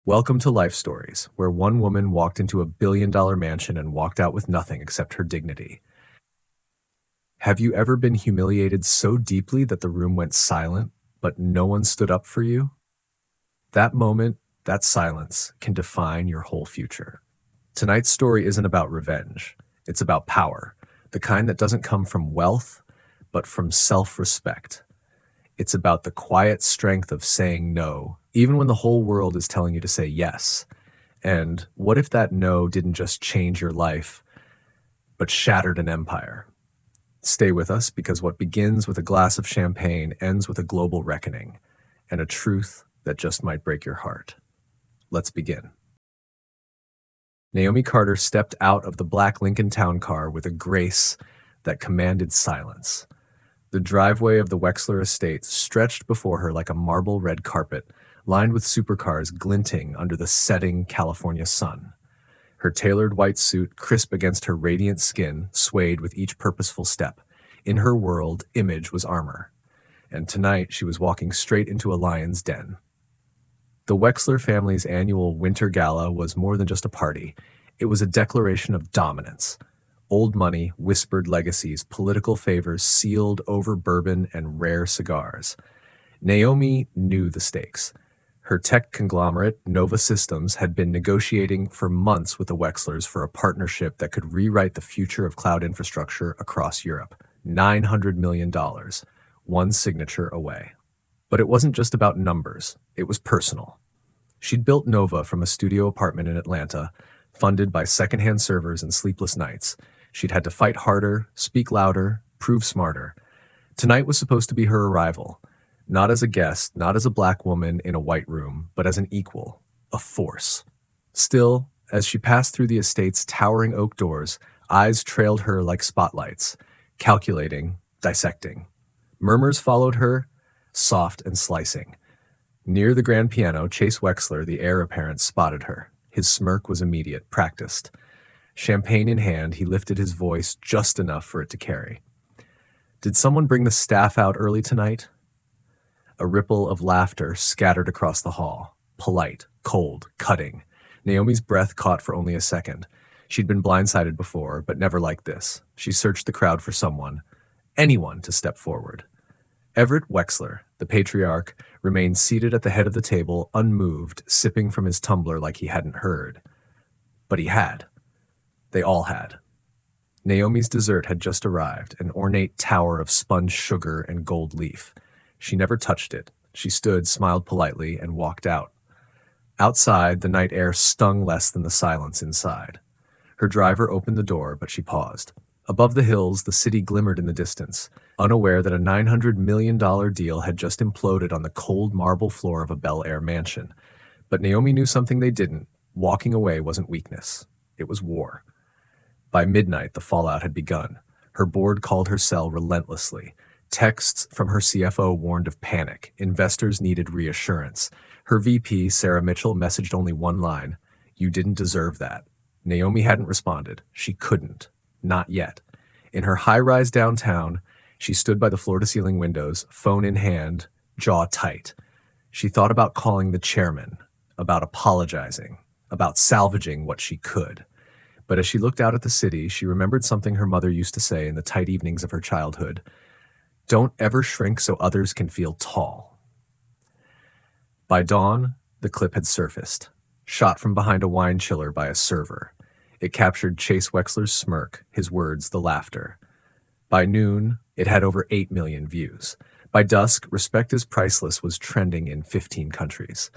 Welcome to Life Stories, where one woman walked into a billion-dollar mansion and walked out with nothing except her dignity. Have you ever been humiliated so deeply that the room went silent, but no one stood up for you? That moment, that silence, can define your whole future. Tonight's story isn't about revenge. It's about power, the kind that doesn't come from wealth, but from self-respect. It's about the quiet strength of saying no, even when the whole world is telling you to say yes. And what if that no didn't just change your life, but shattered an empire? Stay with us, because what begins with a glass of champagne ends with a global reckoning, and a truth that just might break your heart. Let's begin. Naomi Carter stepped out of the black Lincoln Town Car with a grace that commanded silence. The driveway of the Wexler estate stretched before her like a marble red carpet, lined with supercars glinting under the setting California sun. Her tailored white suit, crisp against her radiant skin, swayed with each purposeful step. In her world, image was armor. And tonight she was walking straight into a lion's den. The Wexler family's annual winter gala was more than just a party. It was a declaration of dominance. Old money, whispered legacies, political favors sealed over bourbon and rare cigars. Naomi knew the stakes. Her tech conglomerate, Nova Systems, had been negotiating for months with the Wexlers for a partnership that could rewrite the future of cloud infrastructure across Europe. $900 million, one signature away. But it wasn't just about numbers, it was personal. She'd built Nova from a studio apartment in Atlanta, funded by secondhand servers and sleepless nights. She'd had to fight harder, speak louder, prove smarter. Tonight was supposed to be her arrival. Not as a guest, not as a black woman in a white room, but as an equal, a force. Still, as she passed through the estate's towering oak doors, eyes trailed her like spotlights, calculating, dissecting. Murmurs followed her, soft and slicing. Near the grand piano, Chase Wexler, the heir apparent, spotted her. His smirk was immediate, practiced. Champagne in hand, he lifted his voice just enough for it to carry. "Did someone bring the staff out early tonight?" A ripple of laughter scattered across the hall. Polite, cold, cutting. Naomi's breath caught for only a second. She'd been blindsided before, but never like this. She searched the crowd for someone, anyone, to step forward. Everett Wexler, the patriarch, remained seated at the head of the table, unmoved, sipping from his tumbler like he hadn't heard. But he had. They all had. Naomi's dessert had just arrived, an ornate tower of spun sugar and gold leaf. She never touched it. She stood, smiled politely, and walked out. Outside, the night air stung less than the silence inside. Her driver opened the door, but she paused. Above the hills, the city glimmered in the distance, unaware that a $900 million deal had just imploded on the cold marble floor of a Bel Air mansion. But Naomi knew something they didn't. Walking away wasn't weakness. It was war. By midnight, the fallout had begun. Her board called her cell relentlessly. Texts from her CFO warned of panic. Investors needed reassurance. Her VP, Sarah Mitchell, messaged only one line: "You didn't deserve that." Naomi hadn't responded. She couldn't. Not yet. In her high-rise downtown, she stood by the floor-to-ceiling windows, phone in hand, jaw tight. She thought about calling the chairman, about apologizing, about salvaging what she could. But as she looked out at the city, she remembered something her mother used to say in the tight evenings of her childhood: "Don't ever shrink so others can feel tall." By dawn, the clip had surfaced, shot from behind a wine chiller by a server. It captured Chase Wexler's smirk, his words, the laughter. By noon, it had over 8 million views. By dusk, "Respect is Priceless" was trending in 15 countries.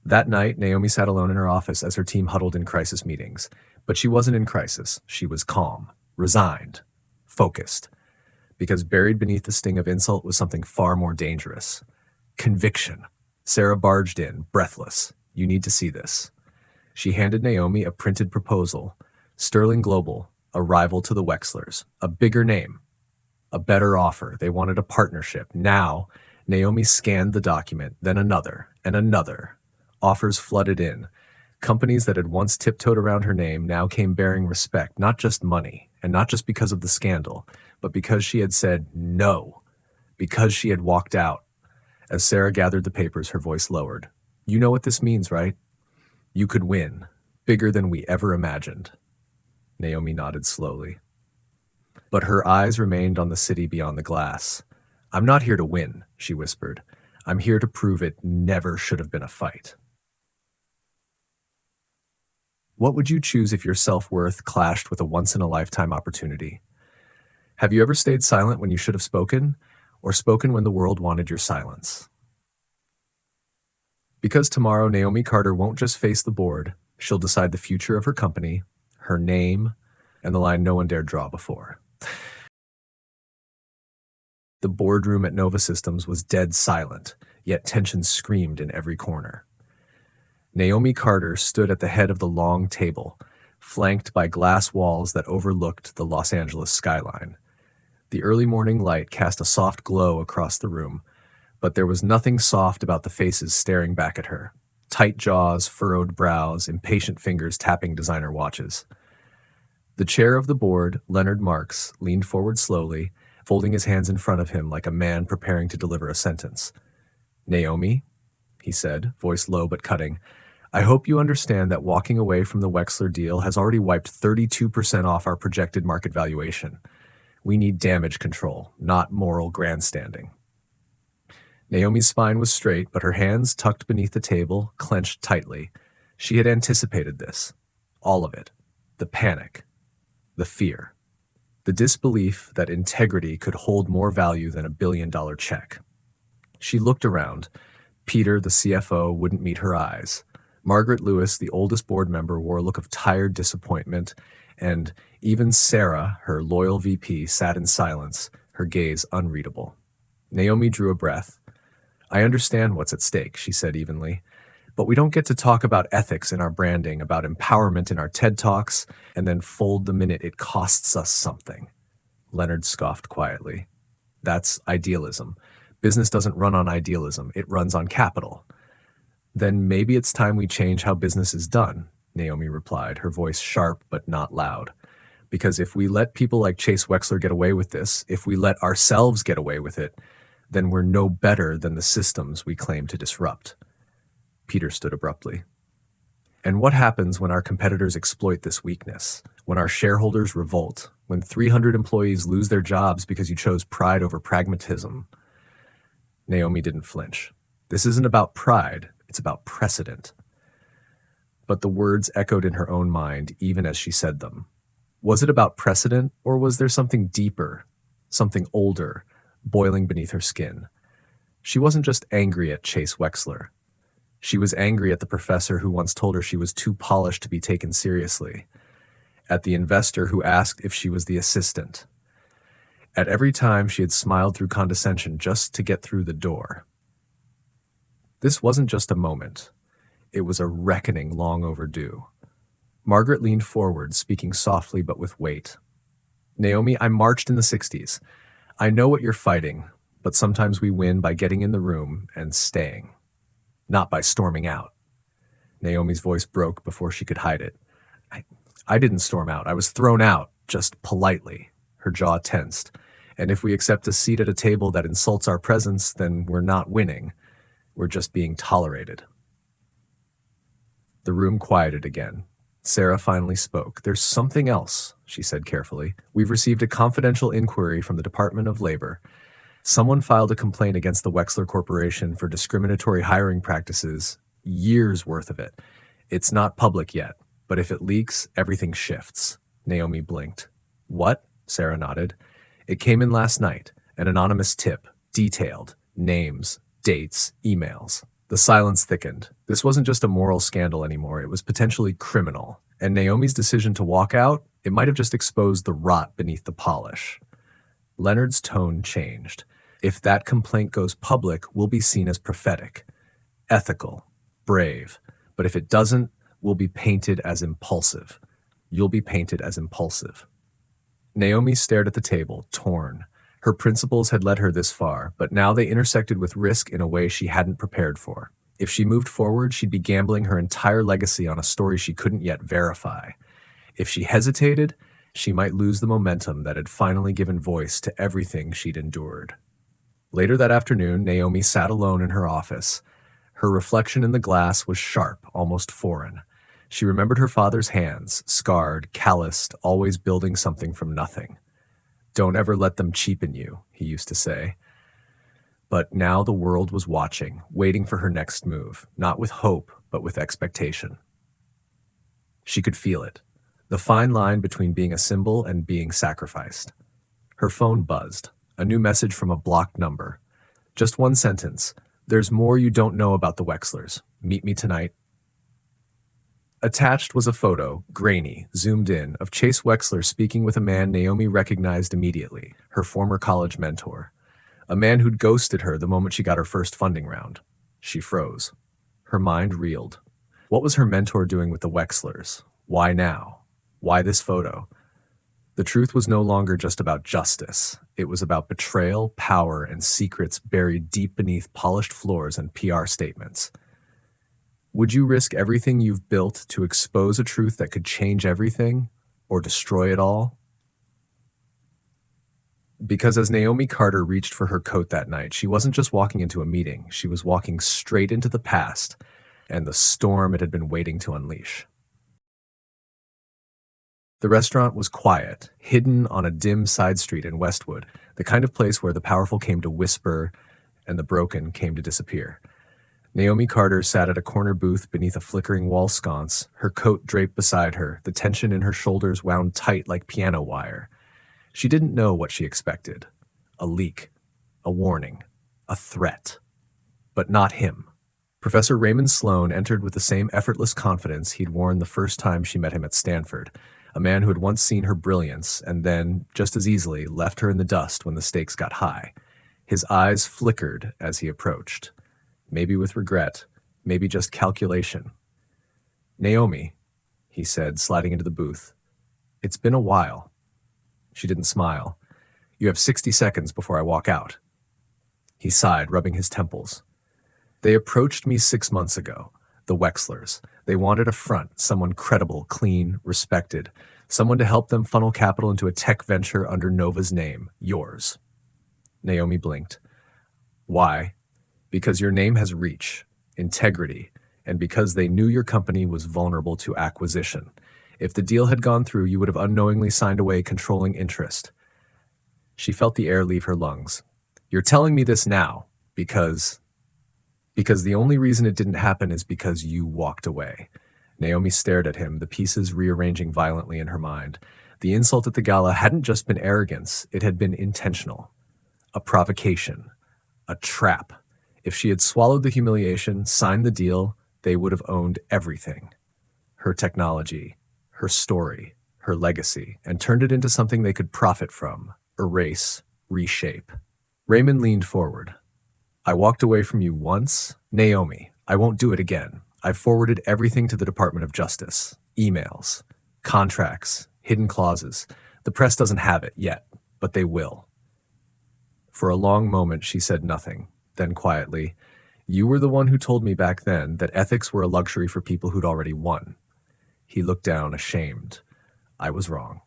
That night, Naomi sat alone in her office as her team huddled in crisis meetings. But she wasn't in crisis. She was calm, resigned, focused. Because buried beneath the sting of insult was something far more dangerous: conviction. Sarah barged in, breathless. "You need to see this." She handed Naomi a printed proposal. Sterling Global, a rival to the Wexlers, a bigger name, a better offer. They wanted a partnership. Now, Naomi scanned the document, then another, and another. Offers flooded in. Companies that had once tiptoed around her name now came bearing respect, not just money, and not just because of the scandal, but because she had said no, because she had walked out. As Sarah gathered the papers, her voice lowered. "You know what this means, right? You could win, bigger than we ever imagined. Naomi nodded slowly. But her eyes remained on the city beyond the glass. I'm not here to win, she whispered. I'm here to prove it never should have been a fight. What would you choose if your self-worth clashed with a once-in-a-lifetime opportunity? Have you ever stayed silent when you should have spoken, or spoken when the world wanted your silence? Because tomorrow Naomi Carter won't just face the board, she'll decide the future of her company, her name, and the line no one dared draw before. The boardroom at Nova Systems was dead silent, yet tension screamed in every corner. Naomi Carter stood at the head of the long table, flanked by glass walls that overlooked the Los Angeles skyline. The early morning light cast a soft glow across the room, but there was nothing soft about the faces staring back at her. Tight jaws, furrowed brows, impatient fingers tapping designer watches. The chair of the board, Leonard Marks, leaned forward slowly, folding his hands in front of him like a man preparing to deliver a sentence. Naomi, he said, voice low but cutting, I hope you understand that walking away from the Wexler deal has already wiped 32% off our projected market valuation. We need damage control, not moral grandstanding. Naomi's spine was straight, but her hands tucked beneath the table, clenched tightly. She had anticipated this. All of it. The panic. The fear. The disbelief that integrity could hold more value than $1 billion check. She looked around. Peter, the CFO, wouldn't meet her eyes. Margaret Lewis, the oldest board member, wore a look of tired disappointment, and even Sarah, her loyal VP, sat in silence, her gaze unreadable. Naomi drew a breath. I understand what's at stake, she said evenly, but we don't get to talk about ethics in our branding, about empowerment in our TED Talks, and then fold the minute it costs us something. Leonard scoffed quietly. That's idealism. Business doesn't run on idealism, it runs on capital. Then maybe it's time we change how business is done, Naomi replied, her voice sharp but not loud. Because if we let people like Chase Wexler get away with this, if we let ourselves get away with it, then we're no better than the systems we claim to disrupt. Peter stood abruptly. And what happens when our competitors exploit this weakness? When our shareholders revolt? When 300 employees lose their jobs because you chose pride over pragmatism? Naomi didn't flinch. This isn't about pride, it's about precedent. But the words echoed in her own mind even as she said them. Was it about precedent, or was there something deeper, something older, boiling beneath her skin? She wasn't just angry at Chase Wexler. She was angry at the professor who once told her she was too polished to be taken seriously, at the investor who asked if she was the assistant, at every time she had smiled through condescension just to get through the door. This wasn't just a moment. It was a reckoning long overdue. Margaret leaned forward, speaking softly but with weight. Naomi, I marched in the 60s. I know what you're fighting, but sometimes we win by getting in the room and staying. Not by storming out. Naomi's voice broke before she could hide it. I didn't storm out. I was thrown out, just politely. Her jaw tensed. And if we accept a seat at a table that insults our presence, then we're not winning. We're just being tolerated. The room quieted again. Sarah finally spoke. There's something else, she said carefully. We've received a confidential inquiry from the Department of Labor. Someone filed a complaint against the Wexler Corporation for discriminatory hiring practices, years worth of it. It's not public yet, but if it leaks, everything shifts. Naomi blinked. What? Sarah nodded. It came in last night, an anonymous tip, detailed, names, dates, emails. The silence thickened. This wasn't just a moral scandal anymore, it was potentially criminal. And Naomi's decision to walk out, it might have just exposed the rot beneath the polish. Leonard's tone changed. If that complaint goes public, we'll be seen as prophetic, ethical, brave. But if it doesn't, we'll be painted as impulsive. You'll be painted as impulsive. Naomi stared at the table, torn. Her principles had led her this far, but now they intersected with risk in a way she hadn't prepared for. If she moved forward, she'd be gambling her entire legacy on a story she couldn't yet verify. If she hesitated, she might lose the momentum that had finally given voice to everything she'd endured. Later that afternoon, Naomi sat alone in her office. Her reflection in the glass was sharp, almost foreign. She remembered her father's hands, scarred, calloused, always building something from nothing. "Don't ever let them cheapen you," he used to say. But now the world was watching, waiting for her next move, not with hope, but with expectation. She could feel it, the fine line between being a symbol and being sacrificed. Her phone buzzed, a new message from a blocked number. Just one sentence: "There's more you don't know about the Wexlers. Meet me tonight." Attached was a photo, grainy, zoomed in, of Chase Wexler speaking with a man Naomi recognized immediately, her former college mentor. A man who'd ghosted her the moment she got her first funding round. She froze. Her mind reeled. What was her mentor doing with the Wexlers? Why now? Why this photo? The truth was no longer just about justice. It was about betrayal, power, and secrets buried deep beneath polished floors and PR statements. Would you risk everything you've built to expose a truth that could change everything, or destroy it all? Because as Naomi Carter reached for her coat that night, she wasn't just walking into a meeting, she was walking straight into the past and the storm it had been waiting to unleash. The restaurant was quiet, hidden on a dim side street in Westwood, the kind of place where the powerful came to whisper and the broken came to disappear. Naomi Carter sat at a corner booth beneath a flickering wall sconce, her coat draped beside her, the tension in her shoulders wound tight like piano wire. She didn't know what she expected. A leak, a warning, a threat. But not him. Professor Raymond Sloan entered with the same effortless confidence he'd worn the first time she met him at Stanford, a man who had once seen her brilliance and then, just as easily, left her in the dust when the stakes got high. His eyes flickered as he approached. Maybe with regret, maybe just calculation. "Naomi," he said, sliding into the booth. "It's been a while." She didn't smile. "You have 60 seconds before I walk out." He sighed, rubbing his temples. "They approached me 6 months ago, the Wexlers. They wanted a front, someone credible, clean, respected, someone to help them funnel capital into a tech venture under Nova's name, yours." Naomi blinked. "Why?" "Because your name has reach, integrity, and because they knew your company was vulnerable to acquisition. If the deal had gone through, you would have unknowingly signed away controlling interest." She felt the air leave her lungs. "You're telling me this now because the only reason it didn't happen is because you walked away." Naomi stared at him, the pieces rearranging violently in her mind. The insult at the gala hadn't just been arrogance, it had been intentional. A provocation. A trap. If she had swallowed the humiliation, signed the deal, they would have owned everything. Her technology, her story, her legacy, and turned it into something they could profit from, erase, reshape. Raymond leaned forward. "I walked away from you once. Naomi, I won't do it again. I've forwarded everything to the Department of Justice. Emails, contracts, hidden clauses. The press doesn't have it yet, but they will." For a long moment, she said nothing. Then quietly, "You were the one who told me back then that ethics were a luxury for people who'd already won." He looked down, ashamed. "I was wrong."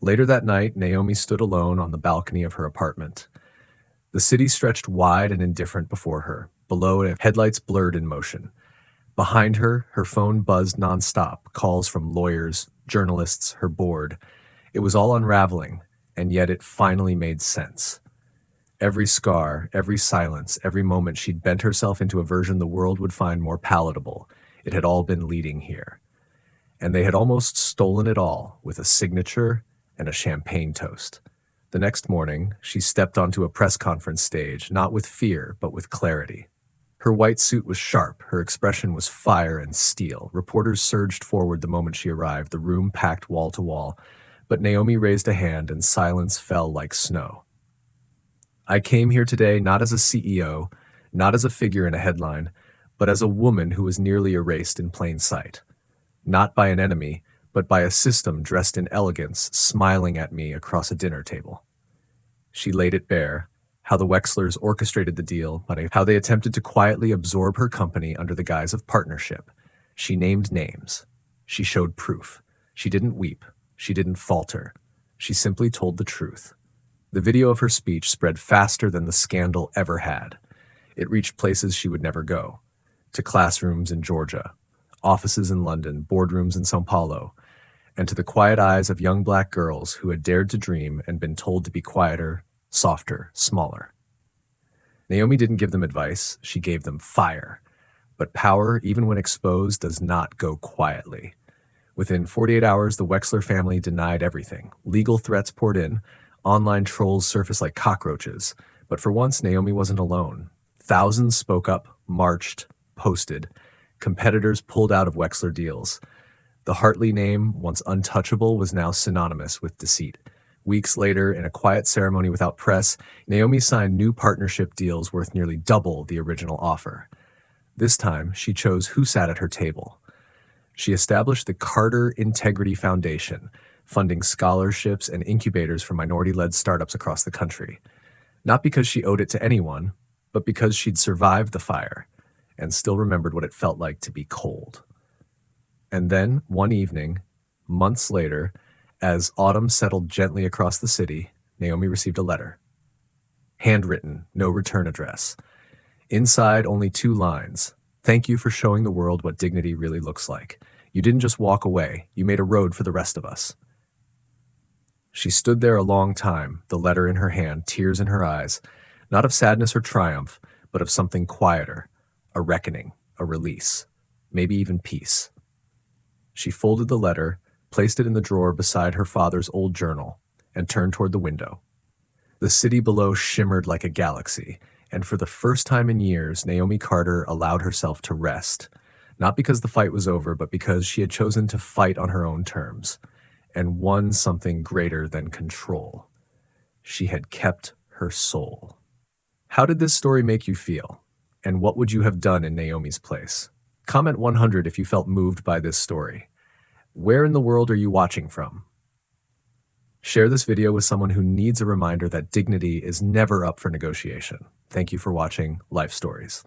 Later that night, Naomi stood alone on the balcony of her apartment. The city stretched wide and indifferent before her. Below it, headlights blurred in motion. Behind her, her phone buzzed nonstop, calls from lawyers, journalists, her board. It was all unraveling, and yet it finally made sense. Every scar, every silence, every moment she'd bent herself into a version the world would find more palatable. It had all been leading here. And they had almost stolen it all with a signature and a champagne toast. The next morning, she stepped onto a press conference stage, not with fear, but with clarity. Her white suit was sharp, her expression was fire and steel. Reporters surged forward the moment she arrived, the room packed wall to wall. But Naomi raised a hand and silence fell like snow. "I came here today not as a CEO, not as a figure in a headline, but as a woman who was nearly erased in plain sight. Not by an enemy, but by a system dressed in elegance, smiling at me across a dinner table." She laid it bare, how the Wexlers orchestrated the deal, but how they attempted to quietly absorb her company under the guise of partnership. She named names. She showed proof. She didn't weep. She didn't falter. She simply told the truth. The video of her speech spread faster than the scandal ever had. It reached places she would never go. to classrooms in Georgia, offices in London, boardrooms in Sao Paulo, and to the quiet eyes of young black girls who had dared to dream and been told to be quieter, softer, smaller. Naomi didn't give them advice, she gave them fire. But power, even when exposed, does not go quietly. Within 48 hours, the Wexler family denied everything. Legal threats poured in, online trolls surfaced like cockroaches. But for once, Naomi wasn't alone. Thousands spoke up, marched, posted. Competitors pulled out of Wexler deals. The Hartley name, once untouchable, was now synonymous with deceit. Weeks later, in a quiet ceremony without press, Naomi signed new partnership deals worth nearly double the original offer. This time, she chose who sat at her table. She established the Carter Integrity Foundation, funding scholarships and incubators for minority-led startups across the country. Not because she owed it to anyone, but because she'd survived the fire and still remembered what it felt like to be cold. And then, one evening, months later, as autumn settled gently across the city, Naomi received a letter. Handwritten, no return address. Inside, only 2 lines. Thank you for showing the world what dignity really looks like. You didn't just walk away, you made a road for the rest of us. She stood there a long time, the letter in her hand, tears in her eyes, not of sadness or triumph, but of something quieter, a reckoning, a release, maybe even peace. She folded the letter, placed it in the drawer beside her father's old journal, and turned toward the window. The city below shimmered like a galaxy, and for the first time in years, Naomi Carter allowed herself to rest, not because the fight was over, but because she had chosen to fight on her own terms, and won something greater than control. She had kept her soul. How did this story make you feel? And what would you have done in Naomi's place? Comment 100 if you felt moved by this story. Where in the world are you watching from? Share this video with someone who needs a reminder that dignity is never up for negotiation. Thank you for watching Life Stories.